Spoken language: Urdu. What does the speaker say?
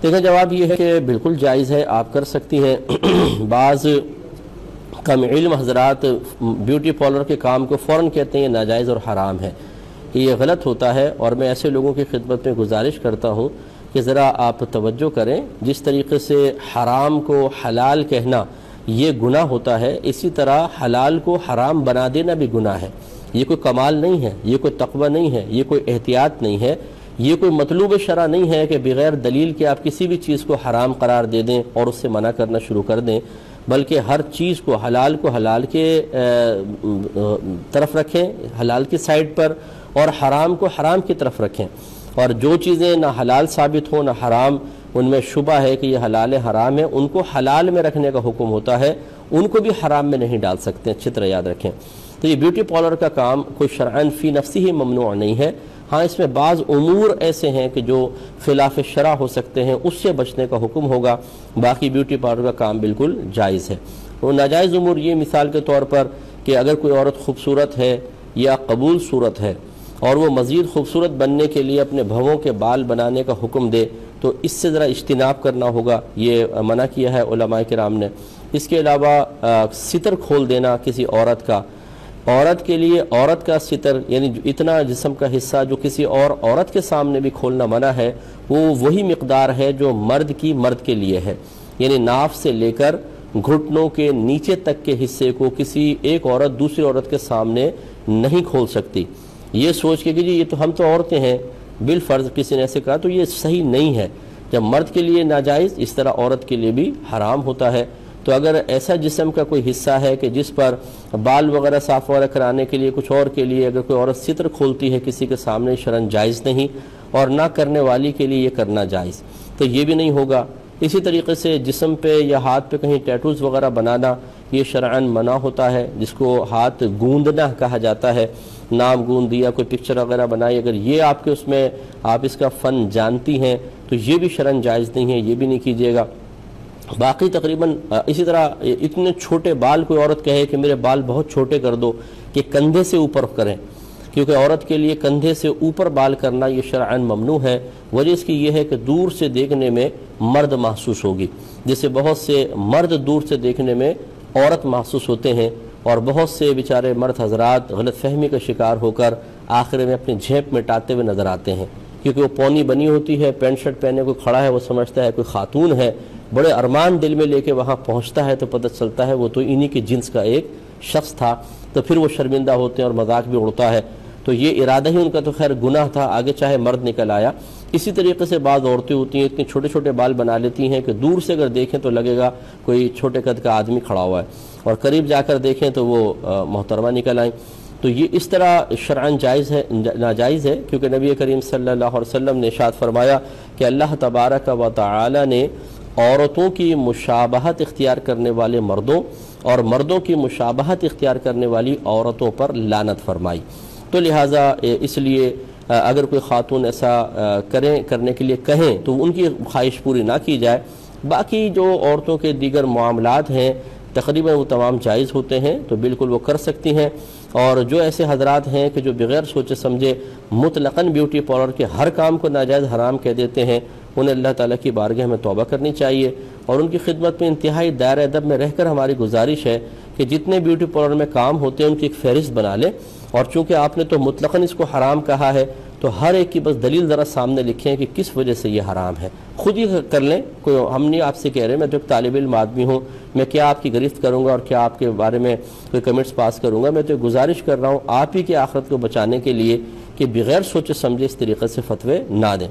دیکھیں جواب یہ ہے کہ بالکل جائز ہے، آپ کر سکتی ہیں۔ بعض کم علم حضرات بیوٹی پارلر کے کام کو فوراً کہتے ہیں یہ ناجائز اور حرام ہے، یہ غلط ہوتا ہے، اور میں ایسے لوگوں کی خدمت میں گزارش کرتا ہوں کہ ذرا آپ توجہ کریں۔ جس طریقے سے حرام کو حلال کہنا یہ گناہ ہوتا ہے، اسی طرح حلال کو حرام بنا دینا بھی گناہ ہے۔ یہ کوئی کمال نہیں ہے، یہ کوئی تقوی نہیں ہے، یہ کوئی احتیاط نہیں ہے، یہ کوئی مطلوب شرع نہیں ہے کہ بغیر دلیل کے آپ کسی بھی چیز کو حرام قرار دے دیں اور اس سے منع کرنا شروع کر دیں، بلکہ ہر چیز کو حلال کے طرف رکھیں، حلال کی سائڈ پر، اور حرام کو حرام کی طرف رکھیں۔ اور جو چیزیں نہ حلال ثابت ہوں نہ حرام، ان میں شبہ ہے کہ یہ حلال حرام ہے، ان کو حلال میں رکھنے کا حکم ہوتا ہے، ان کو بھی حرام میں نہیں ڈال سکتے، اچھی طرح یاد رکھیں۔ تو یہ بیوٹی پارلر کا کام کوئی شرعاً فی نفسی ہی ممنوع نہیں ہے، ہاں اس میں بعض امور ایسے ہیں کہ جو خلاف شرع ہو سکتے ہیں، اس سے بچنے کا حکم ہوگا، باقی بیوٹی پارلر کا کام بالکل جائز ہے۔ وہ ناجائز امور یہ مثال کے طور پر کہ اگر کوئی عورت خوبصورت ہے یا قبول صورت ہے اور وہ مزید خوبصورت بننے کے لیے اپنے بھووں کے بال بنانے کا حکم دے تو اس سے ذرا اجتناب کرنا ہوگا، یہ منع کیا ہے علماء کرام نے۔ اس کے علاوہ ستر کھول دینا کسی عورت کا، عورت کے لیے عورت کا ستر یعنی اتنا جسم کا حصہ جو کسی اور عورت کے سامنے بھی کھولنا منع ہے، وہ وہی مقدار ہے جو مرد کے لیے ہے، یعنی ناف سے لے کر گھٹنوں کے نیچے تک کے حصے کو کسی ایک عورت دوسری عورت کے سامنے نہیں کھول سکتی۔ یہ سوچ کے کہ جی یہ تو ہم تو عورتیں ہیں، بالفرض کسی نے ایسے کہا، تو یہ صحیح نہیں ہے۔ جب مرد کے لیے ناجائز، اس طرح عورت کے لیے بھی حرام ہوتا ہے۔ تو اگر ایسا جسم کا کوئی حصہ ہے کہ جس پر بال وغیرہ صاف وغیرہ کرانے کے لیے کچھ اور کے لیے اگر کوئی عورت ستر کھولتی ہے کسی کے سامنے، شرعاً جائز نہیں، اور نہ کرنے والی کے لیے یہ کرنا جائز، تو یہ بھی نہیں ہوگا۔ اسی طریقے سے جسم پہ یا ہاتھ پہ کہیں ٹیٹوز وغیرہ بنانا یہ شرعاً منع ہوتا ہے، جس کو ہاتھ گوندنا کہا جاتا ہے، نام گوند دیا، کوئی پکچر وغیرہ بنائی، اگر یہ آپ کے اس میں آپ اس کا فن جانتی ہیں تو یہ بھی شرعاً جائز نہیں ہے، یہ بھی نہیں کیجیے گا۔ باقی تقریباً اسی طرح اتنے چھوٹے بال کوئی عورت کہے کہ میرے بال بہت چھوٹے کر دو، کہ کندھے سے اوپر کریں، کیونکہ عورت کے لیے کندھے سے اوپر بال کرنا یہ شرعاً ممنوع ہے۔ وجہ اس کی یہ ہے کہ دور سے دیکھنے میں مرد محسوس ہوگی، جیسے بہت سے مرد دور سے دیکھنے میں عورت محسوس ہوتے ہیں، اور بہت سے بیچارے مرد حضرات غلط فہمی کا شکار ہو کر آخر میں اپنی جھیپ مٹاتے ہوئے نظر آتے ہیں، کیونکہ وہ پونی بنی ہوتی ہے، پینٹ شرٹ پہنے کوئی کھڑا ہے، وہ سمجھتا ہے کوئی خاتون ہے، بڑے ارمان دل میں لے کے وہاں پہنچتا ہے تو پتہ چلتا ہے وہ تو انہی کے جنس کا ایک شخص تھا، تو پھر وہ شرمندہ ہوتے ہیں اور مذاق بھی اڑتا ہے۔ تو یہ ارادہ ہی ان کا تو خیر گناہ تھا، آگے چاہے مرد نکل آیا۔ اسی طریقے سے بعض عورتیں ہوتی ہیں اتنے چھوٹے چھوٹے بال بنا لیتی ہیں کہ دور سے اگر دیکھیں تو لگے گا کوئی چھوٹے قد کا آدمی کھڑا ہوا ہے، اور قریب جا کر دیکھیں تو وہ محترمہ نکل آئیں۔ تو یہ اس طرح شرعاً جائز ہے، ناجائز ہے، کیونکہ نبی کریم صلی اللہ علیہ وسلم نے ارشاد فرمایا کہ اللہ تبارک و تعالی نے عورتوں کی مشابہت اختیار کرنے والے مردوں اور مردوں کی مشابہت اختیار کرنے والی عورتوں پر لعنت فرمائی۔ تو لہٰذا اس لیے اگر کوئی خاتون ایسا کرنے کے لیے کہیں تو ان کی خواہش پوری نہ کی جائے، باقی جو عورتوں کے دیگر معاملات ہیں تقریباً وہ تمام جائز ہوتے ہیں، تو بالکل وہ کر سکتی ہیں۔ اور جو ایسے حضرات ہیں کہ جو بغیر سوچے سمجھے مطلقاً بیوٹی پارلر کے ہر کام کو ناجائز حرام کہہ دیتے ہیں، انہیں اللہ تعالیٰ کی بارگاہ میں توبہ کرنی چاہیے، اور ان کی خدمت میں انتہائی دائرہ ادب میں رہ کر ہماری گزارش ہے کہ جتنے بیوٹی پارلر میں کام ہوتے ہیں ان کی ایک فہرست بنا لیں، اور چونکہ آپ نے تو مطلقاً اس کو حرام کہا ہے تو ہر ایک کی بس دلیل ذرا سامنے لکھیں کہ کس وجہ سے یہ حرام ہے، خود ہی کر لیں۔ کوئی ہم نہیں آپ سے کہہ رہے، میں تو ایک طالب علم آدمی ہوں، میں کیا آپ کی گرفت کروں گا اور کیا آپ کے بارے میں کوئی کمنٹس پاس کروں گا، میں تو گزارش کر رہا ہوں آپ ہی کی آخرت کو بچانے کے لیے کہ بغیر سوچے سمجھے اس طریقے سے فتوے نہ دیں۔